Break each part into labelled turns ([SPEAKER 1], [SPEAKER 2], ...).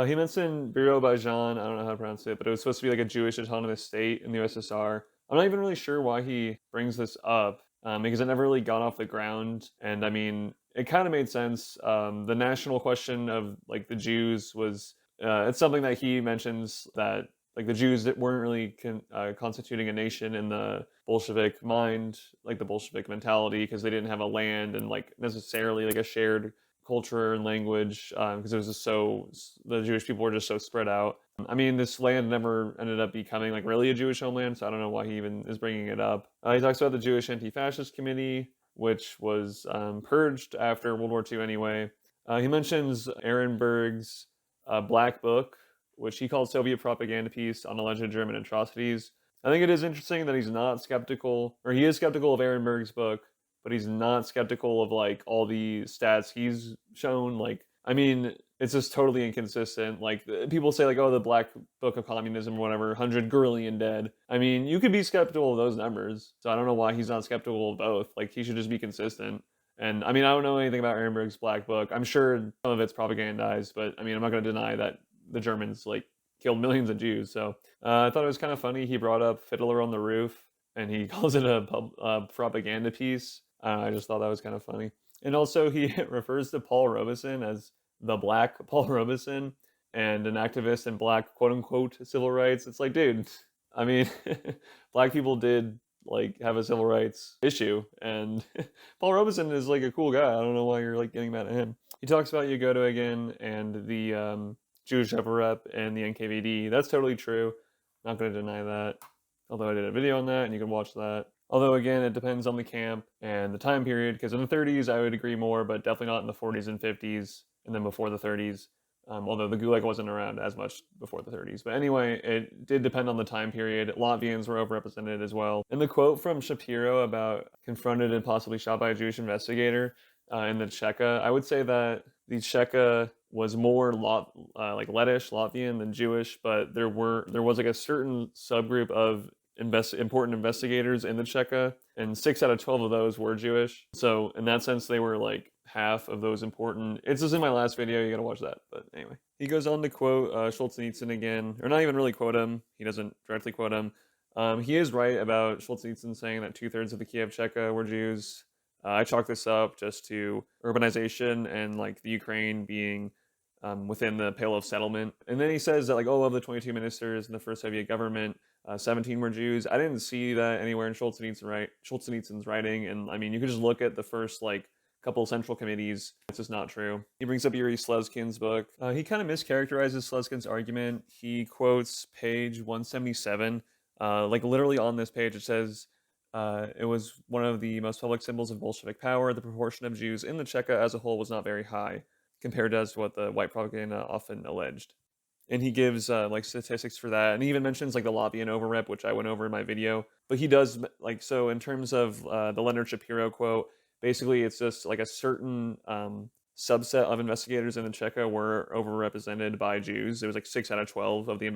[SPEAKER 1] He mentioned Azerbaijan, I don't know how to pronounce it, but it was supposed to be like a Jewish autonomous state in the USSR. I'm not even really sure why he brings this up, because it never really got off the ground. And I mean, it kind of made sense. The national question of like the Jews was, it's something that he mentions that like the Jews that weren't really constituting a nation in the Bolshevik mind, like the Bolshevik mentality, because they didn't have a land and like necessarily like a shared culture and language, because it was just so, the Jewish people were just so spread out. I mean, this land never ended up becoming like really a Jewish homeland, so I don't know why he even is bringing it up. He talks about the Jewish Anti-Fascist Committee, which was purged after World War II anyway. He mentions Ehrenberg's Black Book, which he called Soviet propaganda piece on alleged German atrocities. I think it is interesting that he's not skeptical, or he is skeptical of Ehrenberg's book, but he's not skeptical of like all the stats he's shown. Like, I mean, it's just totally inconsistent. Like, people say like, oh, the Black Book of Communism or whatever, 100 grillion dead. I mean, you could be skeptical of those numbers, so I don't know why he's not skeptical of both. Like, he should just be consistent. And I mean, I don't know anything about Ehrenberg's Black Book. I'm sure some of it's propagandized, but I mean, I'm not going to deny that the Germans like killed millions of Jews. So I thought it was kind of funny. He brought up Fiddler on the Roof, and he calls it a propaganda piece. I just thought that was kind of funny. And also, he refers to Paul Robeson as the Black Paul Robeson and an activist in Black quote unquote civil rights. It's like, dude, I mean, Black people did like have a civil rights issue, and Paul Robeson is like a cool guy. I don't know why you're like getting mad at him. He talks about Yagoda again and the Jewish rep and the NKVD. That's totally true. Not going to deny that. Although I did a video on that, and you can watch that. Although, again, it depends on the camp and the time period, because in the 30s, I would agree more, but definitely not in the 40s and 50s, and then before the 30s. Although the Gulag wasn't around as much before the 30s. But anyway, it did depend on the time period. Latvians were overrepresented as well. And the quote from Shapiro about confronted and possibly shot by a Jewish investigator in the Cheka, I would say that the Cheka was more like Lettish, Latvian than Jewish, but there was like a certain subgroup of important investigators in the Cheka, and 6 out of 12 of those were Jewish. So in that sense, they were like half of those important. It's just in my last video, you gotta watch that. But anyway, he goes on to quote Solzhenitsyn again, or not even really quote him. He doesn't directly quote him. He is right about Solzhenitsyn saying that 2/3 of the Kiev Cheka were Jews. I chalk this up just to urbanization and like the Ukraine being within the Pale of Settlement. And then he says that like, oh, of the 22 ministers in the first Soviet government, 17 were Jews. I didn't see that anywhere in Solzhenitsyn's writing. And I mean, you could just look at the first like couple central committees. It's just not true. He brings up Yuri Slezkine's book. He kind of mischaracterizes Slezkine's argument. He quotes page 177. Like literally on this page, it says, it was one of the most public symbols of Bolshevik power. The proportion of Jews in the Cheka as a whole was not very high, compared to what the white propaganda often alleged. And he gives like statistics for that, and he even mentions like the Latvian overrep, which I went over in my video. But he does like, so in terms of the Leonard Shapiro quote, basically it's just like a certain subset of investigators in the Cheka were overrepresented by Jews. It was like 6 out of 12 of the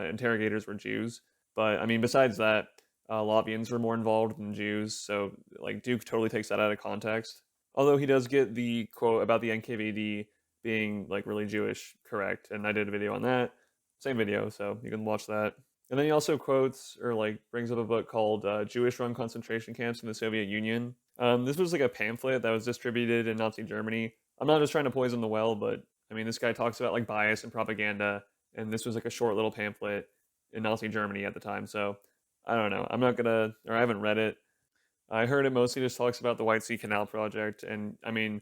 [SPEAKER 1] interrogators were Jews. But I mean, besides that, Latvians were more involved than Jews, so like Duke totally takes that out of context. Although he does get the quote about the NKVD being like really Jewish correct, and I did a video on that. Same video, so you can watch that. And then he also quotes or like brings up a book called Jewish-Run Concentration Camps in the Soviet Union. This was like a pamphlet that was distributed in Nazi Germany. I'm not just trying to poison the well, but I mean, this guy talks about like bias and propaganda, and this was like a short little pamphlet in Nazi Germany at the time. So I don't know. I'm not gonna, or I haven't read it. I heard it mostly just talks about the White Sea Canal project, and I mean,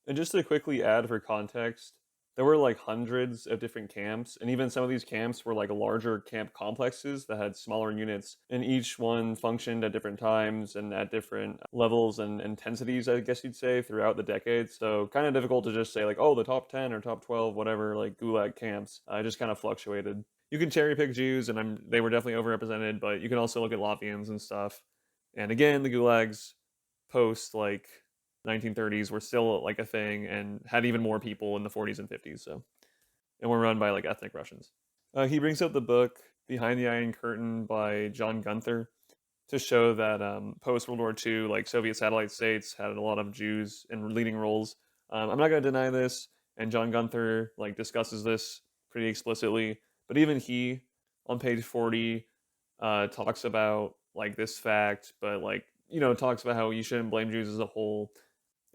[SPEAKER 1] and just to quickly add for context, there were like hundreds of different camps, and even some of these camps were like larger camp complexes that had smaller units, and each one functioned at different times and at different levels and intensities, I guess you'd say, throughout the decades. So kind of difficult to just say like, oh, the top 10 or top 12, whatever, like Gulag camps. It just kind of fluctuated. You can cherry pick Jews, and they were definitely overrepresented, but you can also look at Latvians and stuff. And again, the Gulags post like 1930s were still like a thing and had even more people in the 40s and 50s. So, and were run by like ethnic Russians. He brings up the book Behind the Iron Curtain by John Gunther to show that post World War II, like Soviet satellite states had a lot of Jews in leading roles. I'm not going to deny this, and John Gunther like discusses this pretty explicitly. But even he, on page 40, talks about like this fact, but like, talks about how you shouldn't blame Jews as a whole,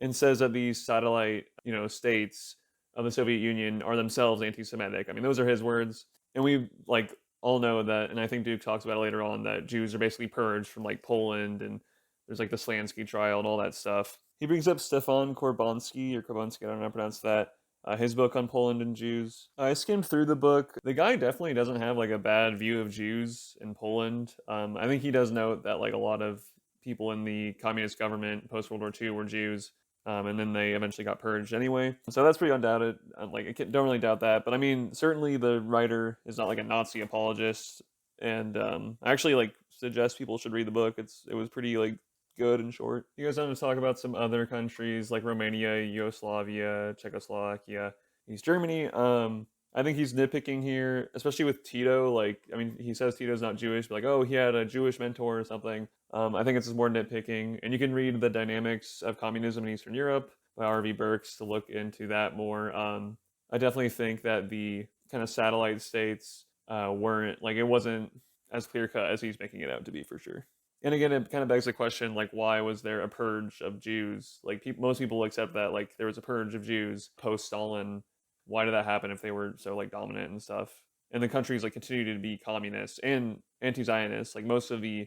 [SPEAKER 1] and says that these satellite, states of the Soviet Union are themselves anti-Semitic. I mean, those are his words, and we like all know that. And I think Duke talks about it later on that Jews are basically purged from like Poland, and there's like the Slezkine trial and all that stuff. He brings up Stefan Korbonsky or Korbonsky, I don't know how to pronounce that. His book on Poland and Jews. I skimmed through the book. The guy definitely doesn't have like a bad view of Jews in Poland. I think he does note that like a lot of people in the communist government post World War II were Jews, and then they eventually got purged anyway. So that's pretty undoubted. Like, I don't really doubt that. But I mean, certainly the writer is not like a Nazi apologist, and I actually like suggest people should read the book. It was pretty like good and short. You guys want to talk about some other countries like Romania, Yugoslavia, Czechoslovakia, East Germany. I think he's nitpicking here, especially with Tito. Like, I mean, he says Tito's not Jewish, but like, oh, he had a Jewish mentor or something. I think it's just more nitpicking. And you can read The Dynamics of Communism in Eastern Europe by R.V. Burks to look into that more. I definitely think that the kind of satellite states weren't, like, it wasn't as clear cut as he's making it out to be, for sure. And again, it kind of begs the question, like, why was there a purge of Jews? Like, most people accept that, like, there was a purge of Jews post-Stalin. Why did that happen if they were so, like, dominant and stuff? And the countries, like, continued to be communist and anti-Zionist. Like, most of the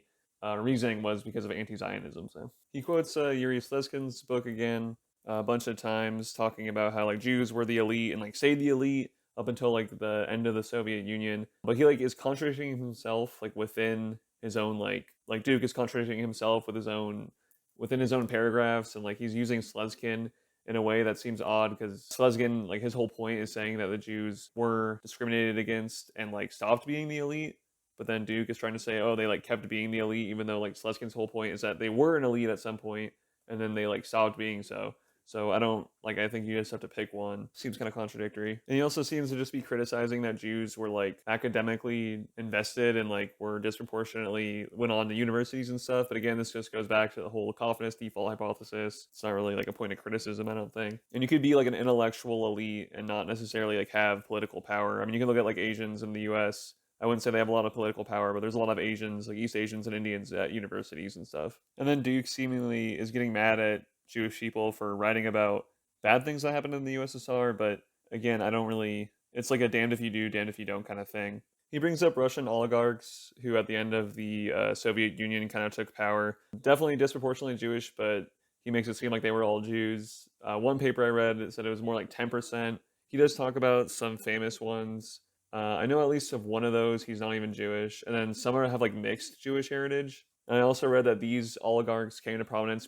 [SPEAKER 1] reasoning was because of anti-Zionism. So he quotes Yuri Slezkine's book again a bunch of times, talking about how, like, Jews were the elite and, like, stayed the elite up until, like, the end of the Soviet Union. But he, like, is contradicting himself, like, within his own, like Duke is contradicting himself within his own paragraphs, and like he's using Slezkine in a way that seems odd, because Slezkine, like, his whole point is saying that the Jews were discriminated against and like stopped being the elite, but then Duke is trying to say, oh, they like kept being the elite, even though like Slezkine's whole point is that they were an elite at some point and then they like stopped being so. So I think you just have to pick one. Seems kind of contradictory. And he also seems to just be criticizing that Jews were like academically invested and like were disproportionately went on to universities and stuff. But again, this just goes back to the whole confidence default hypothesis. It's not really like a point of criticism, I don't think. And you could be like an intellectual elite and not necessarily like have political power. I mean, you can look at like Asians in the US. I wouldn't say they have a lot of political power, but there's a lot of Asians, like East Asians and Indians at universities and stuff. And then Duke seemingly is getting mad at Jewish people for writing about bad things that happened in the USSR, but again, I don't really, it's like a damned if you do, damned if you don't kind of thing. He brings up Russian oligarchs who at the end of the Soviet Union kind of took power. Definitely disproportionately Jewish, but he makes it seem like they were all Jews. One paper I read said it was more like 10%. He does talk about some famous ones. I know at least of one of those, he's not even Jewish. And then some have like mixed Jewish heritage. And I also read that these oligarchs came to prominence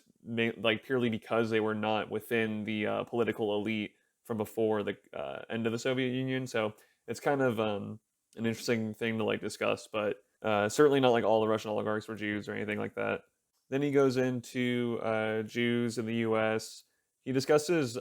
[SPEAKER 1] like purely because they were not within the political elite from before the end of the Soviet Union. So it's kind of an interesting thing to like discuss, but certainly not like all the Russian oligarchs were Jews or anything like that. Then he goes into Jews in the U.S. He discusses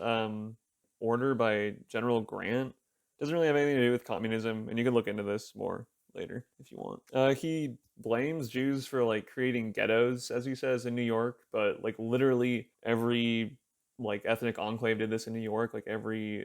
[SPEAKER 1] order by General Grant. Doesn't really have anything to do with communism, and you can look into this more later if you want. He blames Jews for like creating ghettos, as he says, in New York, but like literally every like ethnic enclave did this in New York. Like every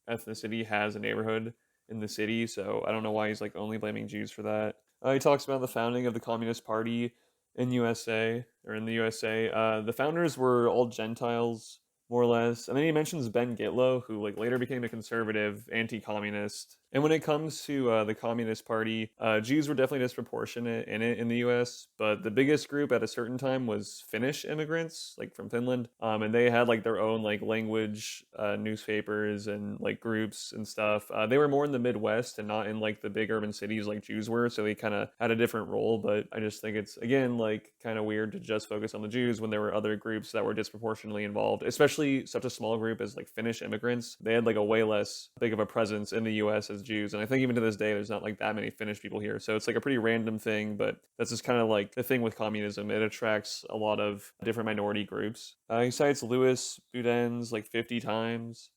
[SPEAKER 1] ethnicity has a neighborhood in the city, so I don't know why he's like only blaming Jews for that. He talks about the founding of the Communist Party in USA or in the USA. The founders were all Gentiles, more or less. And then he mentions Ben Gitlow, who like later became a conservative, anti-communist. And when it comes to the Communist Party, Jews were definitely disproportionate in it in the U.S., but the biggest group at a certain time was Finnish immigrants, like from Finland. And they had like their own like language newspapers and like groups and stuff. They were more in the Midwest and not in like the big urban cities like Jews were, so they kind of had a different role. But I just think it's, again, like kind of weird to just focus on the Jews when there were other groups that were disproportionately involved, especially such a small group as like Finnish immigrants. They had like a way less big of a presence in the U.S. as Jews, and I think even to this day there's not like that many Finnish people here, so it's like a pretty random thing, but that's just kind of like the thing with communism. It attracts a lot of different minority groups. He cites Louis Budenz like 50 times,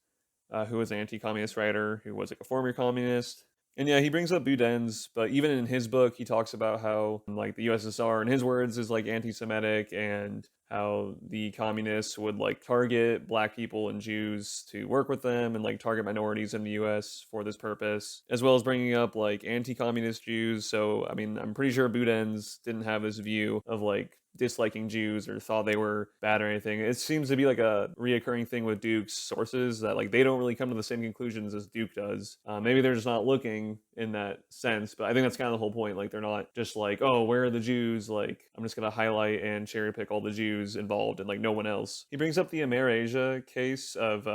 [SPEAKER 1] who was an anti-communist writer who was like a former communist. And yeah, he brings up Budenz, but even in his book, he talks about how like the USSR, in his words, is like anti-Semitic, and how the communists would like target black people and Jews to work with them and like target minorities in the US for this purpose, as well as bringing up like anti-communist Jews. So, I mean, I'm pretty sure Budenz didn't have this view of like disliking Jews or thought they were bad or anything. It seems to be like a reoccurring thing with Duke's sources that like they don't really come to the same conclusions as Duke does. Maybe they're just not looking in that sense, but I think that's kind of the whole point. Like they're not just like, oh, where are the Jews? Like I'm just gonna highlight and cherry pick all the Jews involved and like no one else. He brings up the AmerAsia case of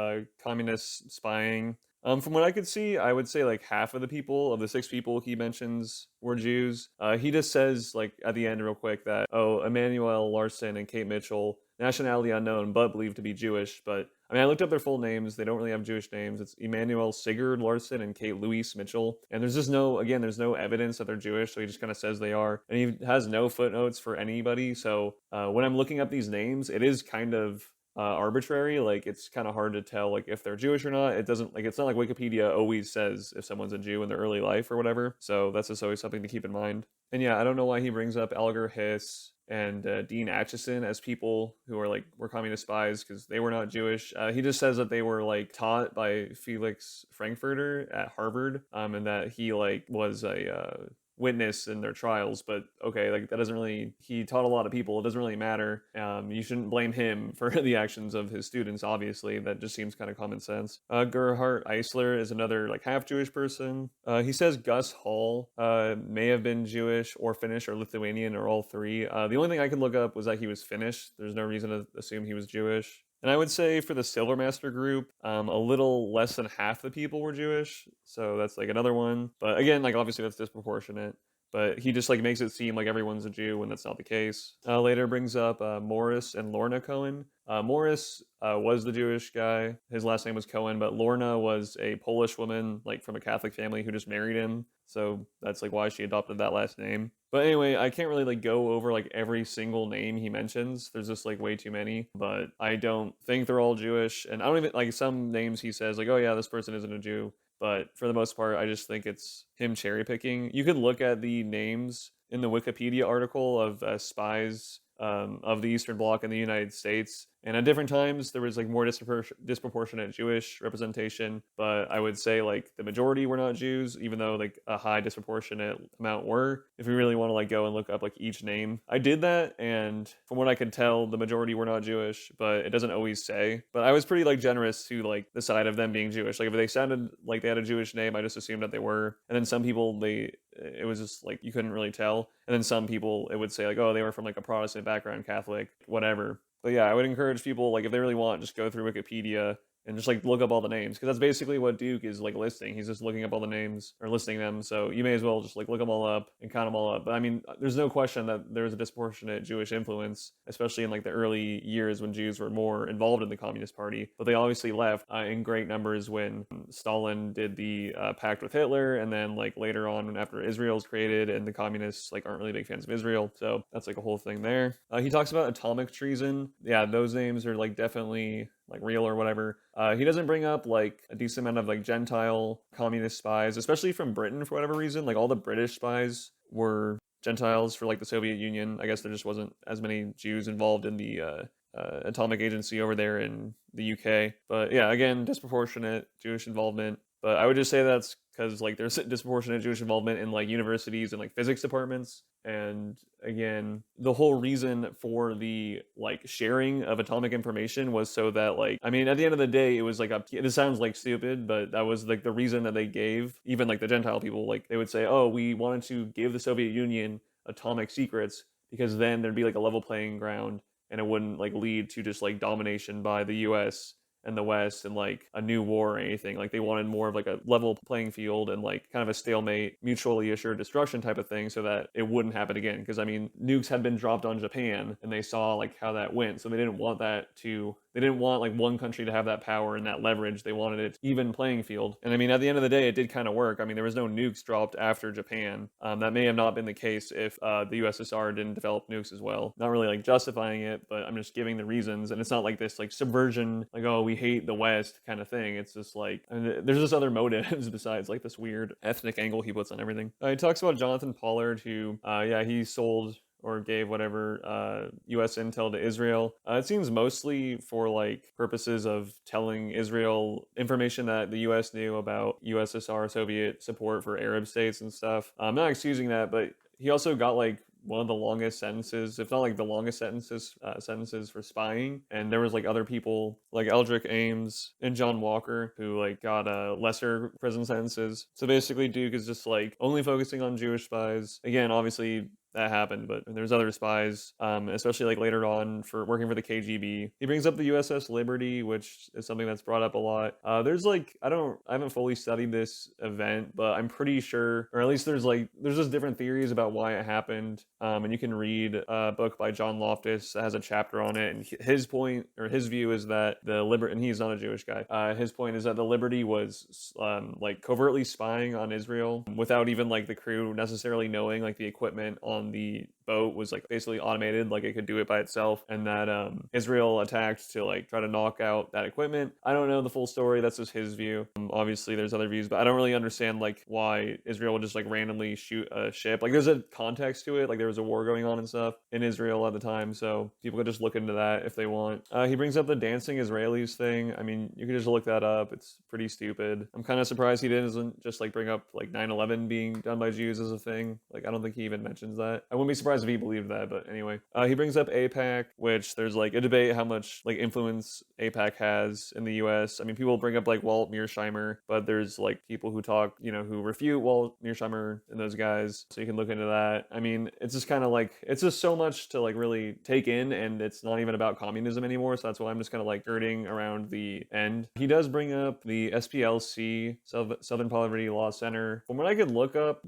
[SPEAKER 1] communist spying. From what I could see, I would say like half of the people, of the 6 people he mentions, were Jews. He just says like at the end real quick that, oh, Emmanuel Larson and Kate Mitchell, nationality unknown but believed to be Jewish. But I mean, I looked up their full names. They don't really have Jewish names. It's Emmanuel Sigurd Larson and Kate Louise Mitchell. And there's just no, again, there's no evidence that they're Jewish. So he just kind of says they are. And he has no footnotes for anybody. So when I'm looking up these names, it is kind of arbitrary. Like it's kind of hard to tell like if they're Jewish or not. It doesn't like, it's not like Wikipedia always says if someone's a Jew in their early life or whatever. So that's just always something to keep in mind. And yeah, I don't know why he brings up Alger Hiss and Dean Acheson as people who are like were communist spies, because they were not Jewish. He just says that they were like taught by Felix Frankfurter at Harvard, and that he like was a witness in their trials. But okay, like that doesn't really, he taught a lot of people, it doesn't really matter. You shouldn't blame him for the actions of his students. Obviously that just seems kind of common sense. Gerhard Eisler is another like half Jewish person. He says Gus Hall may have been Jewish or Finnish or Lithuanian or all three. The only thing I could look up was that he was Finnish. There's no reason to assume he was Jewish. And I would say for the Silvermaster group, a little less than half the people were Jewish. So that's like another one. But again, like obviously that's disproportionate. But he just like makes it seem like everyone's a Jew when that's not the case. Later brings up Morris and Lorna Cohen. Morris was the Jewish guy. His last name was Cohen, but Lorna was a Polish woman, like from a Catholic family who just married him. So that's like why she adopted that last name. But anyway, I can't really like go over like every single name he mentions. There's just like way too many. But I don't think they're all Jewish. And I don't even like some names he says like, oh yeah, this person isn't a Jew. But for the most part, I just think it's him cherry picking. You could look at the names in the Wikipedia article of spies of the Eastern Bloc in the United States. And at different times, there was like more disproportionate Jewish representation. But I would say like the majority were not Jews, even though like a high disproportionate amount were. If we really want to like go and look up like each name, I did that. And from what I could tell, the majority were not Jewish, but it doesn't always say. But I was pretty like generous to like the side of them being Jewish. Like if they sounded like they had a Jewish name, I just assumed that they were. And then some people, it was just like you couldn't really tell. And then some people, it would say like, oh, they were from like a Protestant background, Catholic, whatever. But yeah, I would encourage people, like, if they really want, just go through Wikipedia and just, like, look up all the names. Because that's basically what Duke is, like, listing. He's just looking up all the names, or listing them. So you may as well just, like, look them all up and count them all up. But, I mean, there's no question that there was a disproportionate Jewish influence, especially in, like, the early years when Jews were more involved in the Communist Party. But they obviously left in great numbers when Stalin did the pact with Hitler, and then, like, later on after Israel's created, and the Communists, like, aren't really big fans of Israel. So that's, like, a whole thing there. He talks about atomic treason. Yeah, those names are, like, definitely like real or whatever. He doesn't bring up like a decent amount of like Gentile communist spies, especially from Britain for whatever reason. Like all the British spies were Gentiles for like the Soviet Union. I guess there just wasn't as many Jews involved in the atomic agency over there in the UK. But yeah, again, disproportionate Jewish involvement. But I would just say that's because like there's disproportionate Jewish involvement in like universities and like physics departments. And again, the whole reason for the like sharing of atomic information was so that like, I mean, at the end of the day, it was like this sounds like stupid, but that was like the reason that they gave. Even like the Gentile people, like they would say, oh, we wanted to give the Soviet Union atomic secrets because then there'd be like a level playing ground and it wouldn't like lead to just like domination by the US and the West and like a new war or anything. Like they wanted more of like a level playing field and like kind of a stalemate, mutually assured destruction type of thing so that it wouldn't happen again. Because I mean, nukes had been dropped on Japan and they saw like how that went. So they didn't want that to they didn't want like one country to have that power and that leverage. They wanted it even playing field. And I mean, at the end of the day, it did kind of work. I mean, there was no nukes dropped after Japan. That may have not been the case if the USSR didn't develop nukes as well. Not really like justifying it, but I'm just giving the reasons. And it's not like this like subversion, like, oh, we hate the West kind of thing. It's just like, I mean, there's just other motives besides like this weird ethnic angle he puts on everything. He talks about Jonathan Pollard, who, he sold or gave whatever US intel to Israel. It seems mostly for like purposes of telling Israel information that the US knew about USSR Soviet support for Arab states and stuff. I'm not excusing that, but he also got like one of the longest sentences, if not like the longest sentences for spying. And there was like other people like Eldrick Ames and John Walker who like got lesser prison sentences. So basically Duke is just like only focusing on Jewish spies. Again, obviously that happened, but there's other spies, especially like later on for working for the KGB. He brings up the USS Liberty, which is something that's brought up a lot. There's like, I haven't fully studied this event, but I'm pretty sure, or at least there's just different theories about why it happened. And you can read a book by John Loftus that has a chapter on it. And his point, or his view, is that the Liberty, and he's not a Jewish guy, his point is that the Liberty was like covertly spying on Israel without even like the crew necessarily knowing. Like the equipment on the boat was like basically automated, like it could do it by itself, and that Israel attacked to like try to knock out that equipment. I don't know the full story, that's just his view. Obviously there's other views, but I don't really understand like why Israel would just like randomly shoot a ship. Like there's a context to it, like there was a war going on and stuff in Israel at the time, so people could just look into that if they want. He brings up the dancing Israelis thing. I mean, you could just look that up, it's pretty stupid. I'm kind of surprised he doesn't just like bring up like 9/11 being done by Jews as a thing. Like I don't think he even mentions that. I wouldn't be surprised if he believed that, but anyway. He brings up AIPAC, which there's like a debate how much like influence AIPAC has in the US. I mean, people bring up like Walt Mearsheimer, but there's like people who talk, who refute Walt Mearsheimer and those guys. So you can look into that. I mean, it's just kind of like, it's just so much to like really take in, and it's not even about communism anymore. So that's why I'm just kind of like skirting around the end. He does bring up the SPLC, Southern Poverty Law Center. From what I could look up,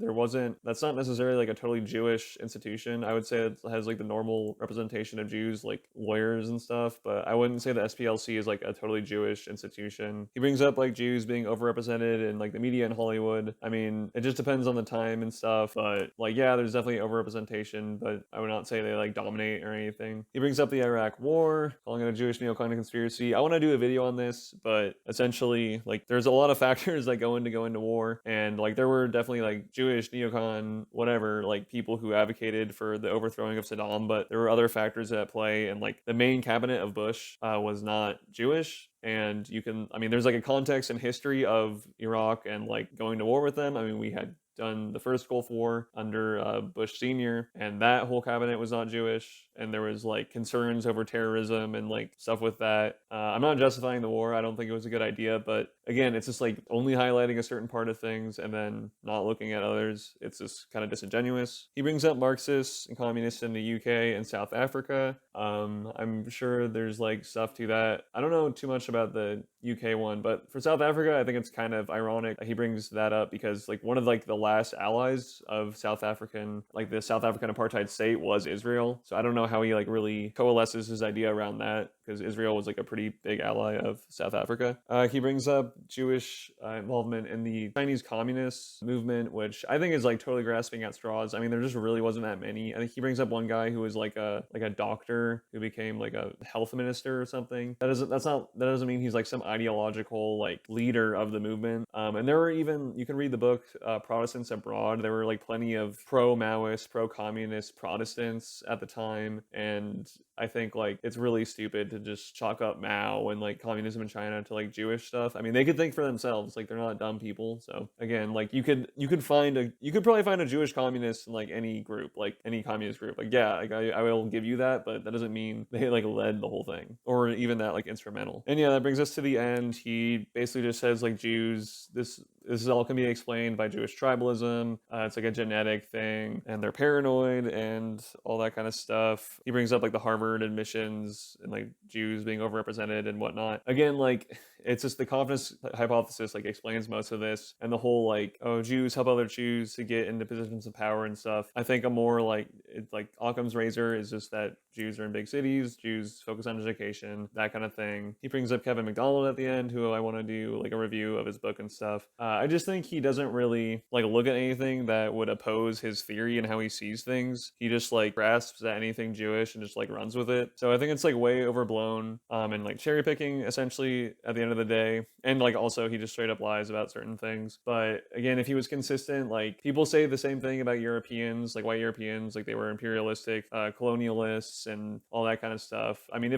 [SPEAKER 1] that's not necessarily like a totally Jewish institution. I would say it has like the normal representation of Jews, like lawyers and stuff, but I wouldn't say the SPLC is like a totally Jewish institution. He brings up like Jews being overrepresented in like the media in Hollywood. I mean, it just depends on the time and stuff, but like, yeah, there's definitely overrepresentation, but I would not say they like dominate or anything. He brings up the Iraq War, calling it a Jewish neocon conspiracy. I want to do a video on this, but essentially like there's a lot of factors that go into war, and like there were definitely like Jewish neocon whatever like people who advocated for the overthrowing of Saddam, but there were other factors at play, and like the main cabinet of Bush was not Jewish. And there's like a context and history of Iraq and like going to war with them. I mean, we had done the first Gulf War under Bush Sr., and that whole cabinet was not Jewish, and there was like concerns over terrorism and like stuff with that. I'm not justifying the war. I don't think it was a good idea, but again, it's just like only highlighting a certain part of things and then not looking at others. It's just kind of disingenuous. He brings up Marxists and communists in the UK and South Africa. I'm sure there's like stuff to that. I don't know too much about the UK one, but for South Africa, I think it's kind of ironic he brings that up because like one of like the last allies of the South African apartheid state was Israel. So I don't know how he like really coalesces his idea around that, because Israel was like a pretty big ally of South Africa. He brings up Jewish involvement in the Chinese Communist movement, which I think is like totally grasping at straws. I mean, there just really wasn't that many. I think he brings up one guy who was like a doctor who became like a health minister or something. That doesn't mean he's like some ideological like leader of the movement. And there were even, you can read the book Protestants Abroad. There were like plenty of pro-Maoist, pro-communist Protestants at the time, and I think like it's really stupid to just chalk up Mao and like communism in China to like Jewish stuff. I mean, they could think for themselves. Like they're not dumb people. So again, like you could probably find a Jewish communist in like any group, like any communist group. Like yeah, like I will give you that, but that doesn't mean they like led the whole thing or even that like instrumental. And yeah, that brings us to the end. He basically just says like Jews, this all can be explained by Jewish tribalism. It's like a genetic thing, and they're paranoid and all that kind of stuff. He brings up like the Harvard admissions and like Jews being overrepresented and whatnot. Again, like it's just the confidence hypothesis like explains most of this, and the whole like, oh, Jews help other Jews to get into positions of power and stuff. I think a more like like Occam's razor is just that Jews are in big cities, Jews focus on education, that kind of thing. He brings up Kevin McDonald at the end, who I want to do like a review of his book and stuff. I just think he doesn't really like look at anything that would oppose his theory and how he sees things. He just like grasps at anything Jewish and just like runs with it. So I think it's like way overblown, and like cherry picking essentially at the end of the day. And like also he just straight up lies about certain things. But again, if he was consistent, like people say the same thing about Europeans, like white Europeans, like they were imperialistic, colonialists and all that kind of stuff. I mean,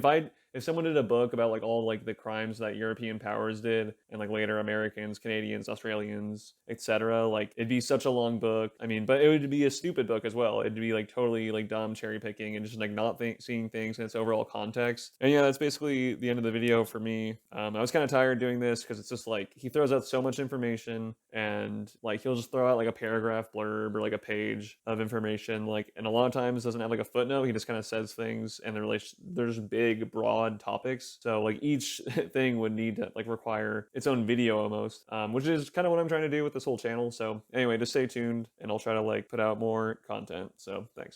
[SPEAKER 1] if someone did a book about like all like the crimes that European powers did and like later Americans, Canadians, Australians, etc., like it'd be such a long book. I mean, but it would be a stupid book as well. It'd be like totally like dumb cherry picking and just like not seeing things in its overall context. And yeah, that's basically the end of the video for me. I was kind of tired doing this because it's just like he throws out so much information, and like he'll just throw out like a paragraph blurb or like a page of information, like, and a lot of times doesn't have like a footnote. He just kind of says things and they're just big broad topics, so like each thing would need to like require its own video almost, which is kind of what I'm trying to do with this whole channel. So anyway, just stay tuned and I'll try to like put out more content. So thanks.